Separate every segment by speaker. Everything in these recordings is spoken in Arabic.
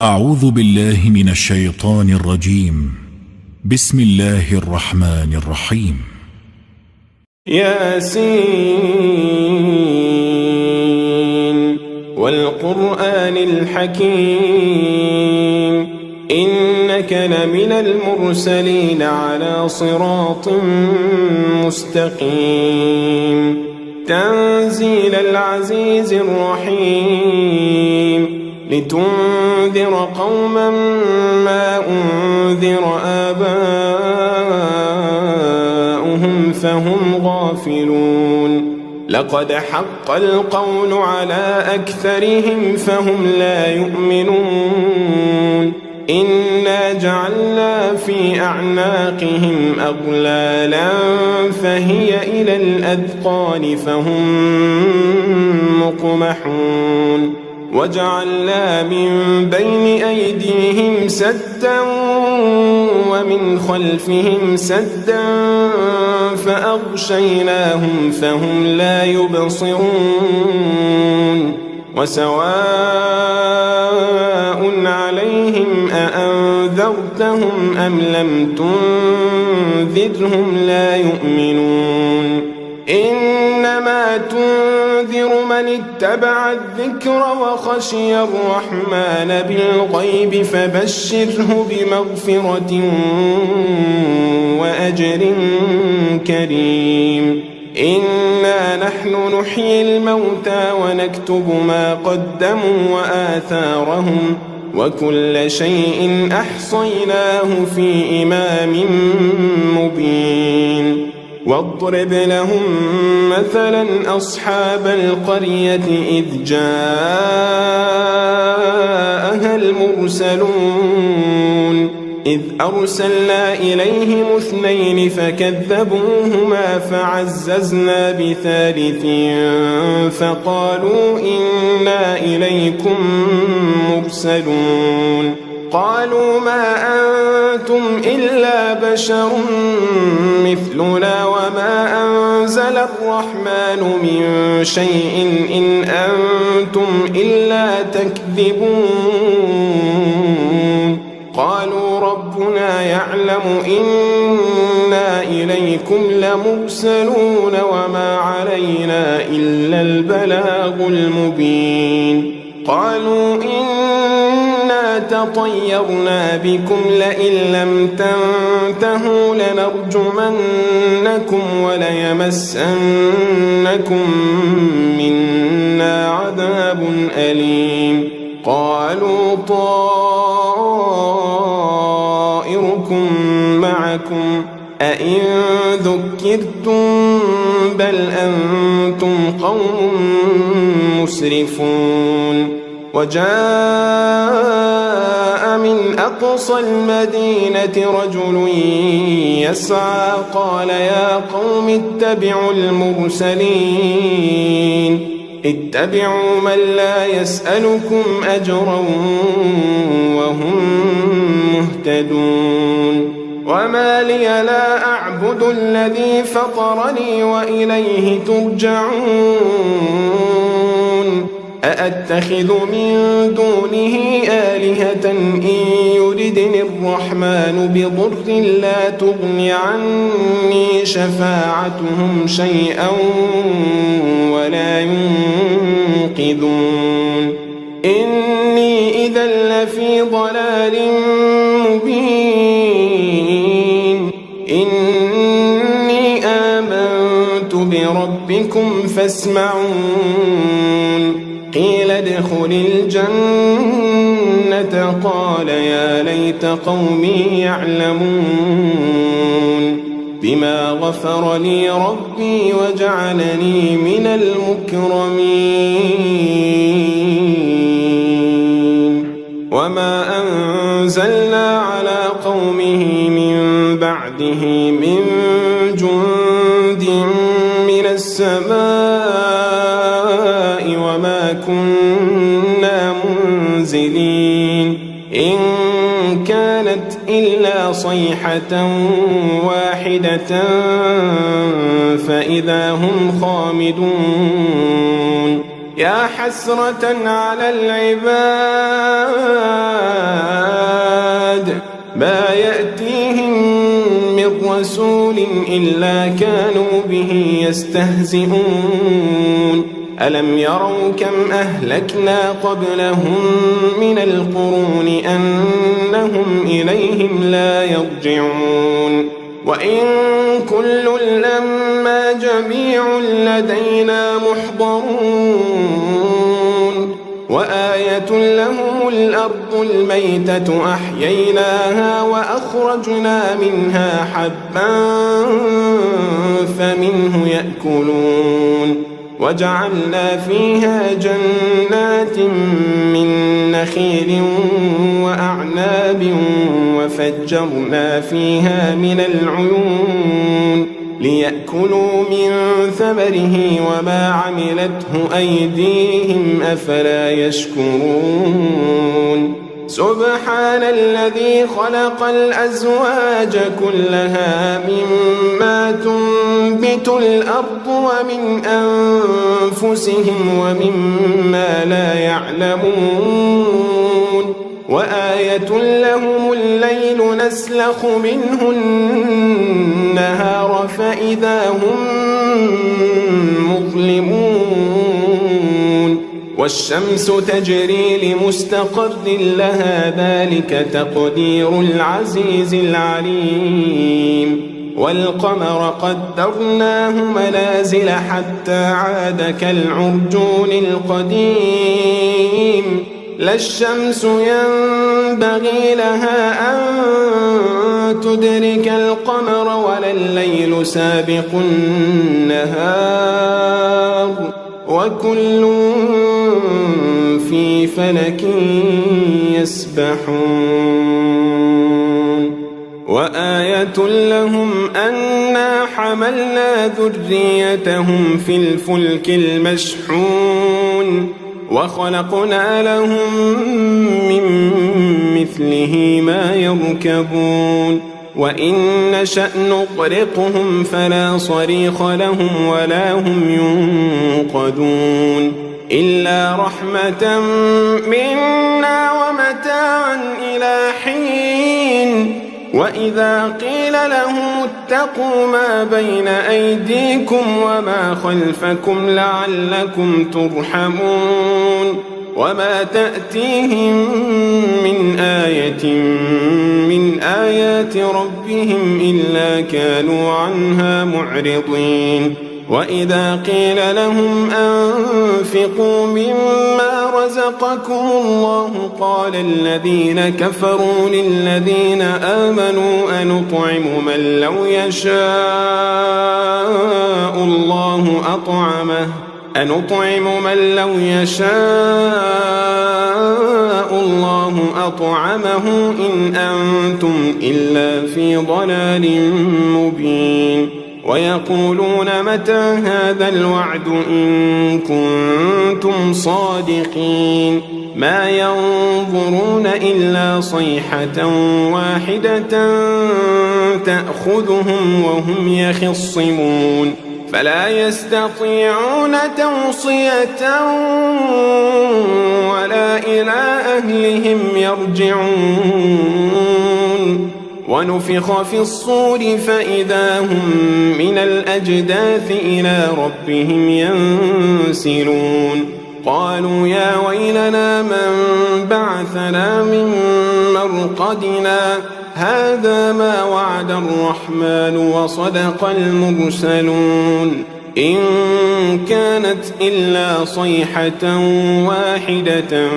Speaker 1: أعوذ بالله من الشيطان الرجيم. بسم الله الرحمن الرحيم.
Speaker 2: ياسين والقرآن الحكيم إنك لمن المرسلين على صراط مستقيم تنزيل العزيز الرحيم لتنذر قوما ما أنذر آباؤهم فهم غافلون لقد حق القول على أكثرهم فهم لا يؤمنون إنا جعلنا في أعناقهم أغلالا فهي إلى الأذقان فهم مقمحون وجعلنا من بين أيديهم سدا ومن خلفهم سدا فأغشيناهم فهم لا يبصرون وسواء عليهم أأنذرتهم أم لم تنذرهم لا يؤمنون إنما تنذر من اتبع الذكر وخشي الرحمن بالغيب فبشره بمغفرة وأجر كريم إنا نحن نحيي الموتى ونكتب ما قدموا وآثارهم وكل شيء أحصيناه في إمام مبين واضرب لهم مثلا أصحاب القرية إذ جاءها المرسلون إذ أرسلنا إليهم 2 فكذبوهما فعززنا بثالث فقالوا إنا إليكم مرسلون قالوا ما أنتم إلا بشر مثلنا وما أنزل الرحمن من شيء إن أنتم إلا تكذبون قالوا ربنا يعلم إنا إليكم لمرسلون وما علينا إلا البلاغ المبين قالوا إنا تطيرنا بكم لئن لم تنتهوا لنرجمنكم وليمسنكم منا عذاب أليم قالوا طائركم معكم أئن ذكرتم بل أنتم قوم مسرفون وجاء من أقصى المدينة رجل يسعى قال يا قوم اتبعوا المرسلين اتبعوا من لا يسألكم أجرا وهم مهتدون وما لي لا أعبد الذي فطرني وإليه ترجعون أأتخذ من دونه آلهة إن يردني الرحمن بضر لا تغن عني شفاعتهم شيئا ولا ينقذون إني إذا لفي ضلال مبين إني آمنت بربكم فاسمعون قيل ادخل الجنة قال يا ليت قومي يعلمون بما غفر لي ربي وجعلني من المكرمين وما أنزلنا على قومه من بعده من جند من السماء وما كنا منزلين إن كانت إلا صيحة واحدة فإذا هم خامدون يا حسرة على العباد ما يأتيهم من رسول إلا كانوا به يستهزئون ألم يروا كم أهلكنا قبلهم من القرون أنهم إليهم لا يرجعون وإن كل لما جميع لدينا محضرون وآية لهم الأرض الميتة أحييناها وأخرجنا منها حبا فمنه يأكلون وجعلنا فيها جنات من نخيل وأعناب وفجرنا فيها من العيون ليأكلوا من ثمره وما عملته أيديهم أفلا يشكرون سبحان الذي خلق الأزواج كلها مما تنبت الأرض ومن أنفسهم ومما لا يعلمون وآية لهم الليل نسلخ منه النهار فإذا هم مظلمون والشمس تجري لمستقر لها ذلك تقدير العزيز العليم والقمر قدرناه منازل حتى عاد كالعرجون القديم لا الشمس ينبغي لها أن تدرك القمر ولا الليل سابق النهار وكل في فلك يسبحون وآية لهم أنا حملنا ذريتهم في الفلك المشحون وخلقنا لهم من مثله ما يركبون وإن نشأ نغرقهم فلا صريخ لهم ولا هم ينقذون إلا رحمة منا ومتاعا إلى حين وإذا قيل لهم اتقوا ما بين أيديكم وما خلفكم لعلكم ترحمون وما تأتيهم من آية من آيات ربهم إلا كانوا عنها معرضين وإذا قيل لهم أنفقوا مما رزقكم الله قال الذين كفروا للذين آمنوا أنطعم من لو يشاء الله أطعمه أنطعم من لو يشاء الله أطعمه إن أنتم إلا في ضلال مبين ويقولون متى هذا الوعد إن كنتم صادقين ما ينظرون إلا صيحة واحدة تأخذهم وهم يخصمون فلا يستطيعون توصية ولا إلى أهلهم يرجعون ونفخ في الصور فإذا هم من الأجداث إلى ربهم ينسلون قالوا يا ويلنا من بعثنا من مرقدنا هذا ما وعد الرحمن وصدق المرسلون إن كانت إلا صيحة واحدة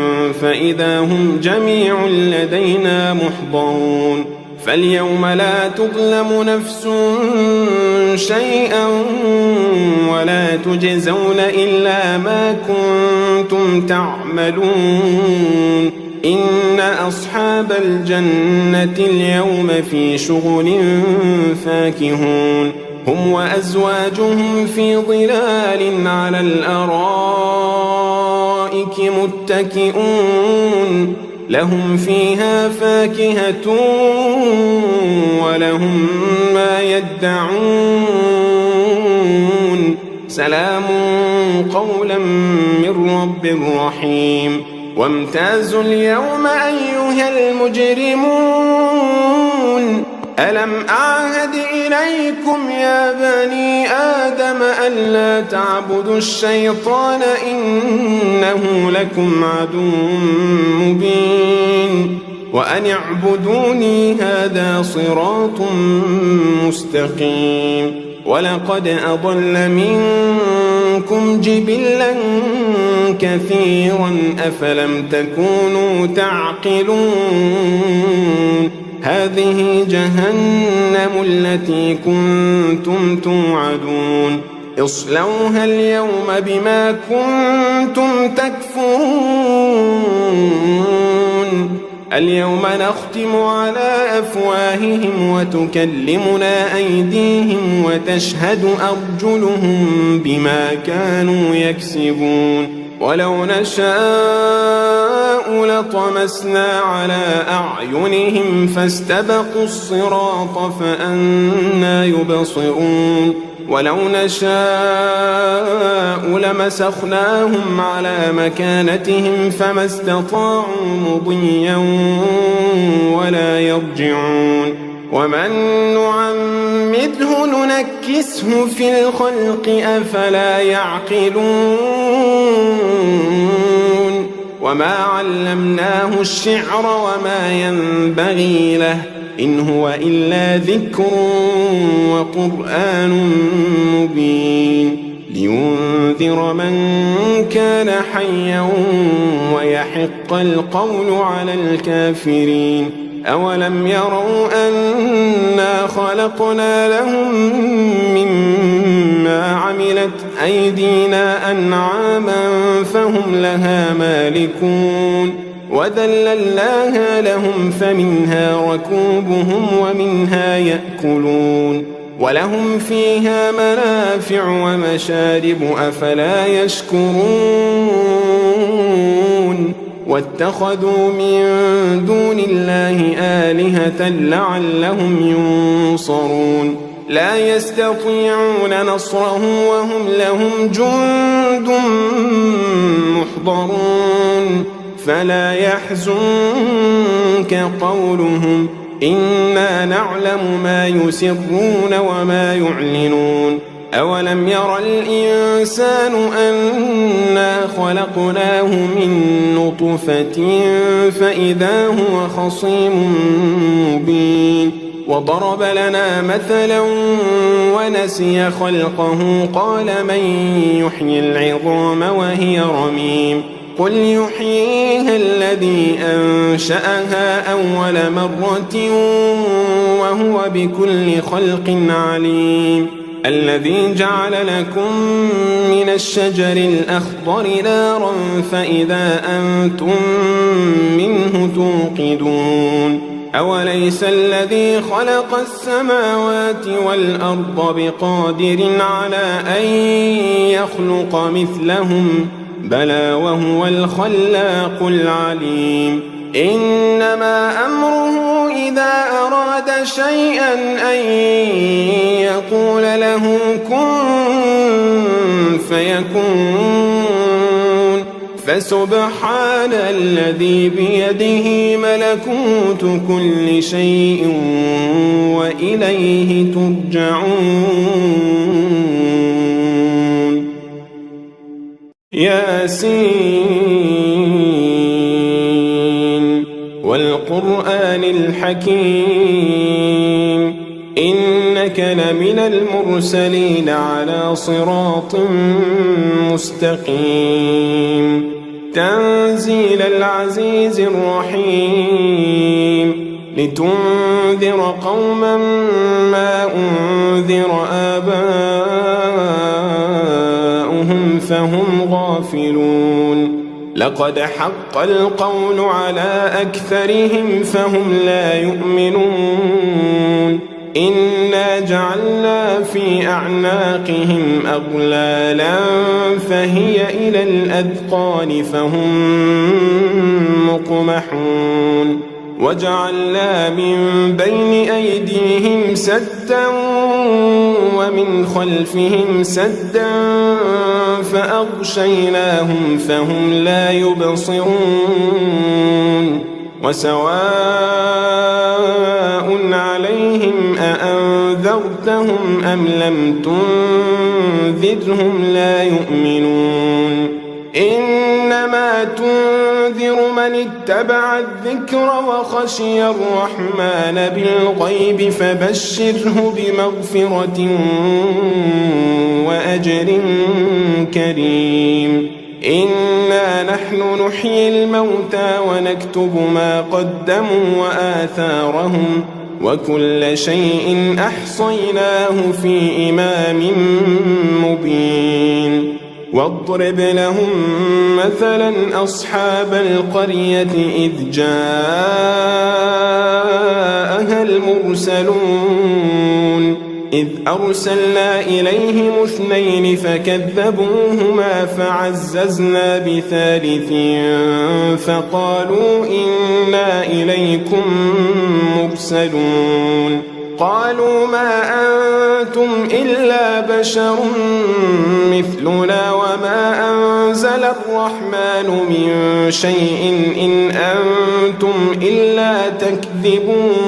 Speaker 2: فإذا هم جميع لدينا محضرون فاليوم لا تظلم نفس شيئا ولا تجزون إلا ما كنتم تعملون إن أصحاب الجنة اليوم في شغل فاكهون هم وأزواجهم في ظلال على الأرائك متكئون لهم فيها فاكهة ولهم ما يدعون سلام قولا من رب رحيم وامتازوا اليوم أيها المجرمون ألم أعهد إليكم يا بني آدم ألا تعبدوا الشيطان إنه لكم عدو مبين وأن اعبدوني هذا صراط مستقيم ولقد أضل منكم جبلا كثيرا أفلم تكونوا تعقلون هذه جهنم التي كنتم توعدون اصلوها اليوم بما كنتم تكفرون اليوم نختم على أفواههم وتكلمنا أيديهم وتشهد أرجلهم بما كانوا يكسبون ولو نشاء لطمسنا على أعينهم فاستبقوا الصراط فأنى يبصرون ولو نشاء لمسخناهم على مكانتهم فما استطاعوا مضيا ولا يرجعون ومن نعمده ننكسه في الخلق أفلا يعقلون وما علمناه الشعر وما ينبغي له إن هو إلا ذكر وقرآن مبين لينذر من كان حيا ويحق القول على الكافرين أولم يروا أنا خلقنا لهم مما عملت أيدينا أنعاما فهم لها مالكون وذللناها لهم فمنها ركوبهم ومنها يأكلون ولهم فيها منافع ومشارب أفلا يشكرون واتخذوا من دون الله آلهة لعلهم ينصرون لا يستطيعون نصرهم وهم لهم جند محضرون فلا يحزنك قولهم إنا نعلم ما يسرون وما يعلنون أولم ير الإنسان أنا خلقناه من نطفة فإذا هو خصيم مبين وضرب لنا مثلا ونسي خلقه قال من يحيي العظام وهي رميم قل يحييها الذي أنشأها أول مرة وهو بكل خلق عليم الذي جعل لكم من الشجر الأخضر نارا فإذا أنتم منه توقدون أوليس الذي خلق السماوات والأرض بقادر على أن يخلق مثلهم بلى وهو الخلاق العليم إنما أمره إذا أراد شيئا أن يقول له كن فيكون فسبحان الذي بيده ملكوت كل شيء وإليه ترجعون ياسين والقرآن الحكيم إنك لمن المرسلين على صراط مستقيم تنزيل العزيز الرحيم لتنذر قوما ما أنذر آباؤهم فهم غافلون لقد حق القول على أكثرهم فهم لا يؤمنون إنا جعلنا في أعناقهم أغلالا فهي إلى الأذقان فهم مقمحون وجعلنا من بين أيديهم سدا ومن خلفهم سدا فأغشيناهم فهم لا يبصرون وسواء عليهم أأنذرتهم أم لم تنذرهم لا يؤمنون إنما تنذر من اتبع الذكر وخشي الرحمن بالغيب فبشره بمغفرة وأجر كريم إنا نحن نحيي الموتى ونكتب ما قدموا وآثارهم وكل شيء أحصيناه في إمام مبين واضرب لهم مثلا أصحاب القرية إذ جاءها المرسلون إذ أرسلنا إليهم 2 فكذبوهما فعززنا ب3 فقالوا إنا إليكم مرسلون قالوا ما أنتم إلا بشر مثلنا وما أنزل الرحمن من شيء إن أنتم إلا تكذبون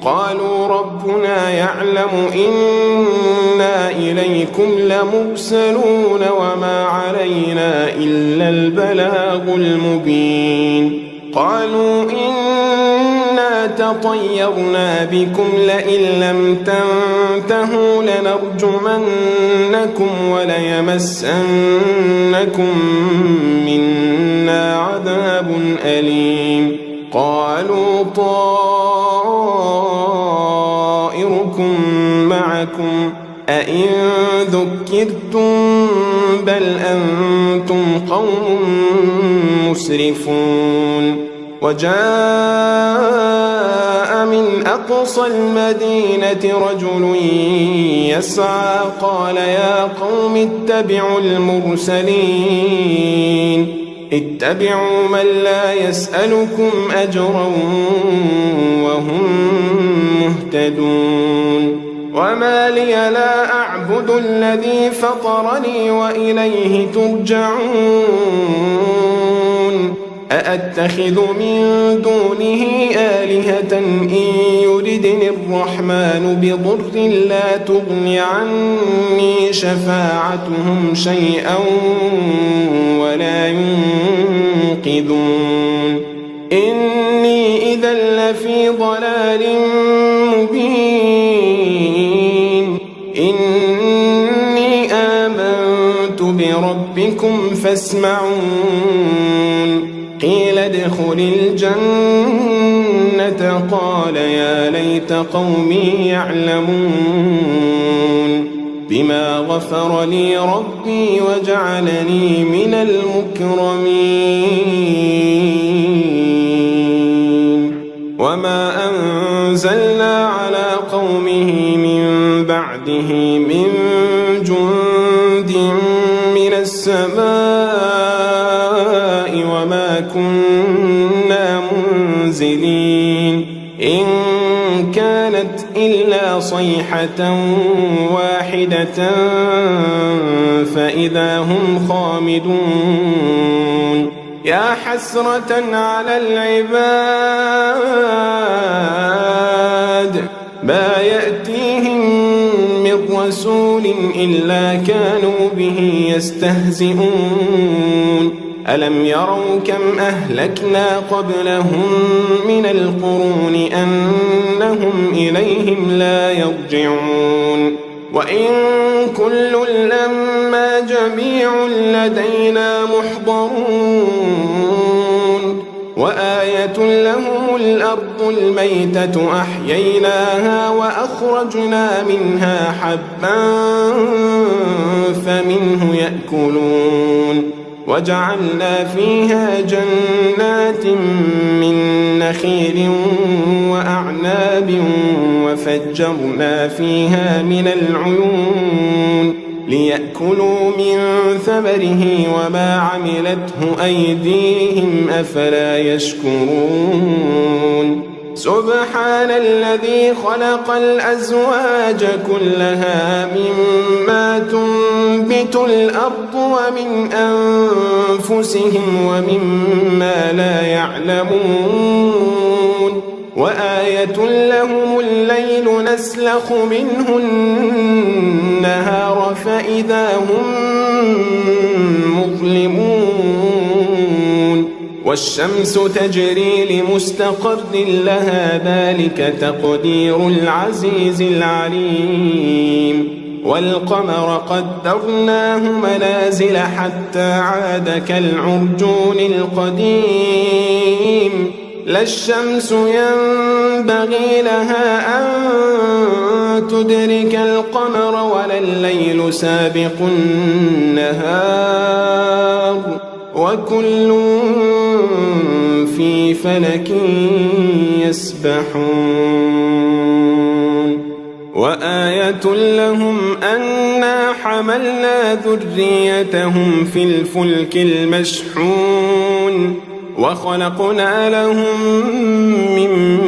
Speaker 2: قالوا ربنا يعلم إنا إليكم لمرسلون وما علينا إلا البلاغ المبين قالوا إنا تطيرنا بكم لئن لم تنتهوا لنرجمنكم وليمسنكم منا عذاب أليم قالوا طائركم معكم أئن ذكرتم بل أنتم قوم مسرفون وجاء من أقصى المدينة رجل يسعى قال يا قوم اتبعوا المرسلين اتبعوا من لا يسألكم أجرا وهم مهتدون وما لي لا أعبد الذي فطرني وإليه ترجعون أأتخذ من دونه آلهة إن يردني الرحمن بضر لا تغن عني شفاعتهم شيئا ولا ينقذون إني إذا لفي ضلال مبين إني آمنت بربكم فاسمعون قيل ادخل الجنة قال يا ليت قومي يعلمون بما غفر لي ربي وجعلني من المكرمين وما أنزلنا على قومه من بعده من جند من السماء وما كنا منزلين إن كانت إلا صيحة واحدة فإذا هم خامدون يا حسرة على العباد ما يأتيهم من رسول إلا كانوا به يستهزئون ألم يروا كم أهلكنا قبلهم من القرون أنهم إليهم لا يرجعون وإن كل لما جميع لدينا محضرون وآية لهم الأرض الميتة أحييناها وأخرجنا منها حبا فمنه يأكلون وجعلنا فيها جنات من نخيل وأعناب وفجرنا فيها من العيون ليأكلوا من ثمره وما عملته أيديهم أفلا يشكرون سبحان الذي خلق الأزواج كلها مما تنبت الأرض ومن أنفسهم ومما لا يعلمون وآية لهم الليل نسلخ منه النهار فإذا هم مظلمون والشمس تجري لمستقر لها ذلك تقدير العزيز العليم والقمر قدرناه منازل حتى عاد كالعرجون القديم لا الشمس ينبغي لها أن تدرك القمر ولا الليل سابق النهار وكل في فلك يسبحون وآية لهم أنا حملنا ذريتهم في الفلك المشحون وخلقنا لهم من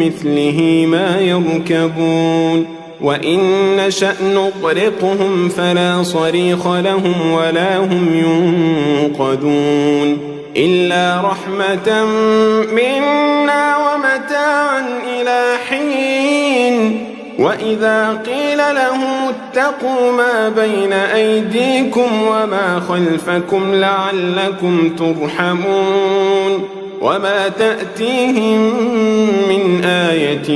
Speaker 2: مثله ما يركبون وإن نشأ نغرقهم فلا صريخ لهم ولا هم ينقذون إلا رحمة منا ومتاعا إلى حين وإذا قيل لهم اتقوا ما بين أيديكم وما خلفكم لعلكم ترحمون وما تأتيهم من آية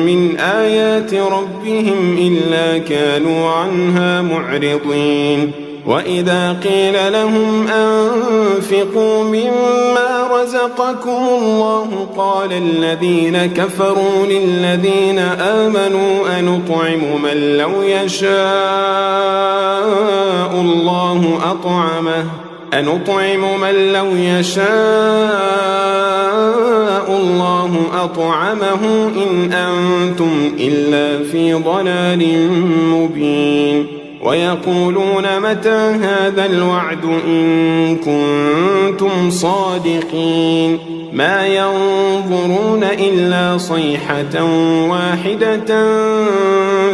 Speaker 2: من آيات ربهم إلا كانوا عنها معرضين وإذا قيل لهم أنفقوا مما رزقكم الله قال الذين كفروا للذين آمنوا أنطعم من لو يشاء الله أطعمه إن أنتم إلا في ضلال مبين ويقولون متى هذا الوعد إن كنتم صادقين ما ينظرون إلا صيحة واحدة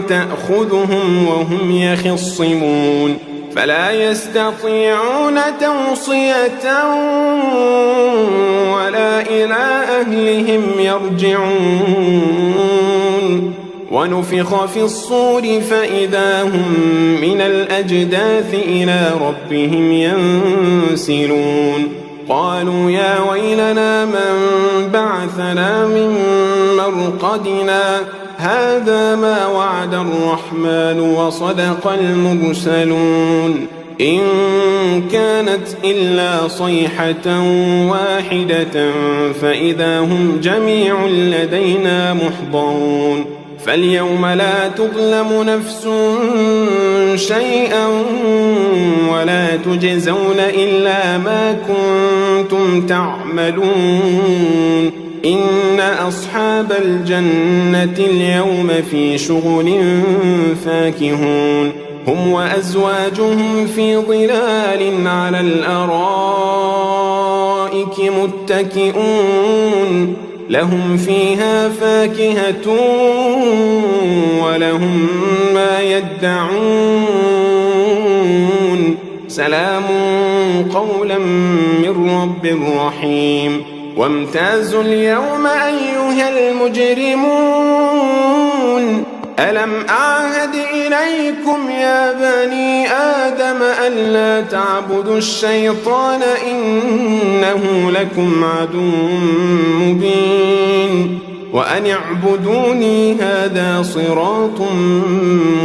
Speaker 2: تأخذهم وهم يخصمون فلا يستطيعون توصية ولا إلى أهلهم يرجعون ونفخ في الصور فإذا هم من الأجداث إلى ربهم ينسلون قالوا يا ويلنا من بعثنا من مرقدنا هذا ما وعد الرحمن وصدق المرسلون إن كانت إلا صيحة واحدة فإذا هم جميع لدينا محضرون فاليوم لا تظلم نفس شيئا ولا تجزون إلا ما كنتم تعملون إن أصحاب الجنة اليوم في شغل فاكهون هم وأزواجهم في ظلال على الأرائك متكئون لهم فيها فاكهة ولهم ما يدعون سلام قولا من رب رحيم وامتازوا اليوم أيها المجرمون ألم أعهد إليكم يا بني آدم ألا تعبدوا الشيطان إنه لكم عدو مبين وأن اعبدوني هذا صراط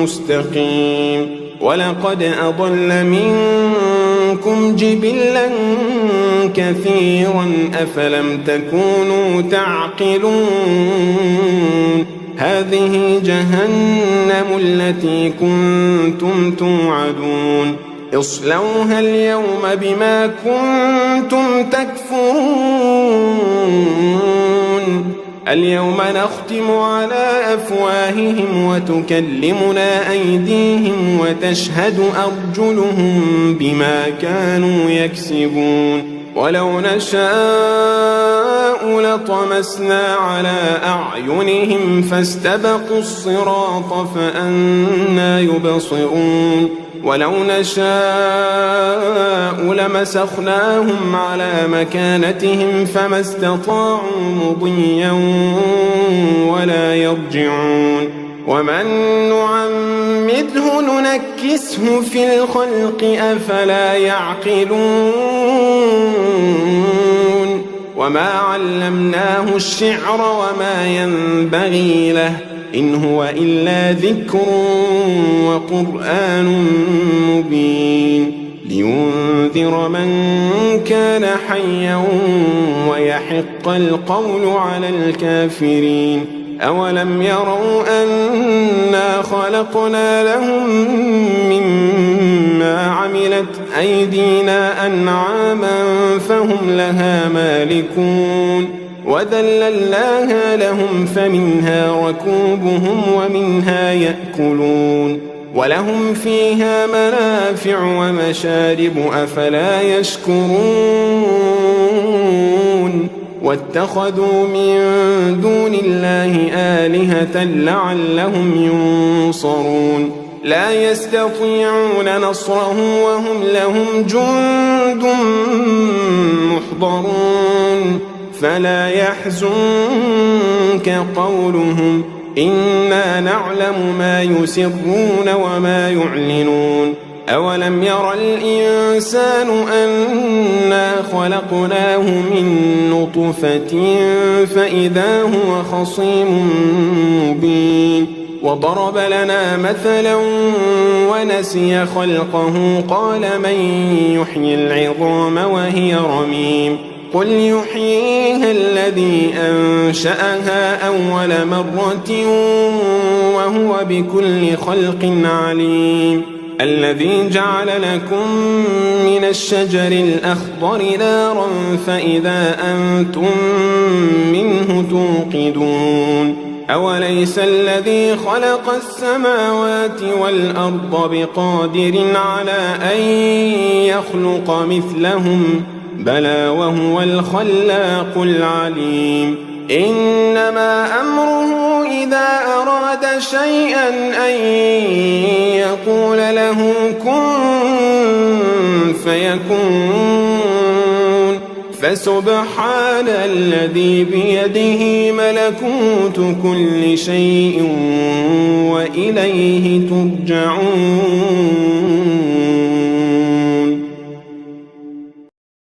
Speaker 2: مستقيم ولقد أضل منكم جبلا كثيرا أفلم تكونوا تعقلون هذه جهنم التي كنتم توعدون اصلوها اليوم بما كنتم تكفرون اليوم نختم على أفواههم وتكلمنا أيديهم وتشهد أرجلهم بما كانوا يكسبون ولو نشاء لطمسنا على أعينهم فاستبقوا الصراط فأنى يبصرون ولو نشاء لمسخناهم على مكانتهم فما استطاعوا مضيا ولا يرجعون ومن نعمده ننكسه في الخلق أفلا يعقلون وما علمناه الشعر وما ينبغي له إن هو إلا ذكر وقرآن مبين لينذر من كان حيا ويحق القول على الكافرين أولم يروا أنا خلقنا لهم مما عملت أيدينا أنعاما فهم لها مالكون وذللناها لهم فمنها ركوبهم ومنها يأكلون ولهم فيها منافع ومشارب أفلا يشكرون واتخذوا من دون الله آلهة لعلهم ينصرون لا يستطيعون نصرهم وهم لهم جند محضرون فلا يحزنك قولهم إنا نعلم ما يسرون وما يعلنون أولم ير الإنسان أنا خلقناه من نطفة فإذا هو خصيم مبين وضرب لنا مثلا ونسي خلقه قال من يحيي العظام وهي رميم قل يحييها الذي أنشأها أول مرة وهو بكل خلق عليم الذي جعل لكم من الشجر الأخضر نارا فإذا أنتم منه توقدون أوليس الذي خلق السماوات والأرض بقادر على أن يخلق مثلهم بلى وهو الخلاق العليم إنما أمره إذا أراد شيئا أن يقول له كن فيكون فسبحان الذي بيده ملكوت كل شيء وإليه ترجعون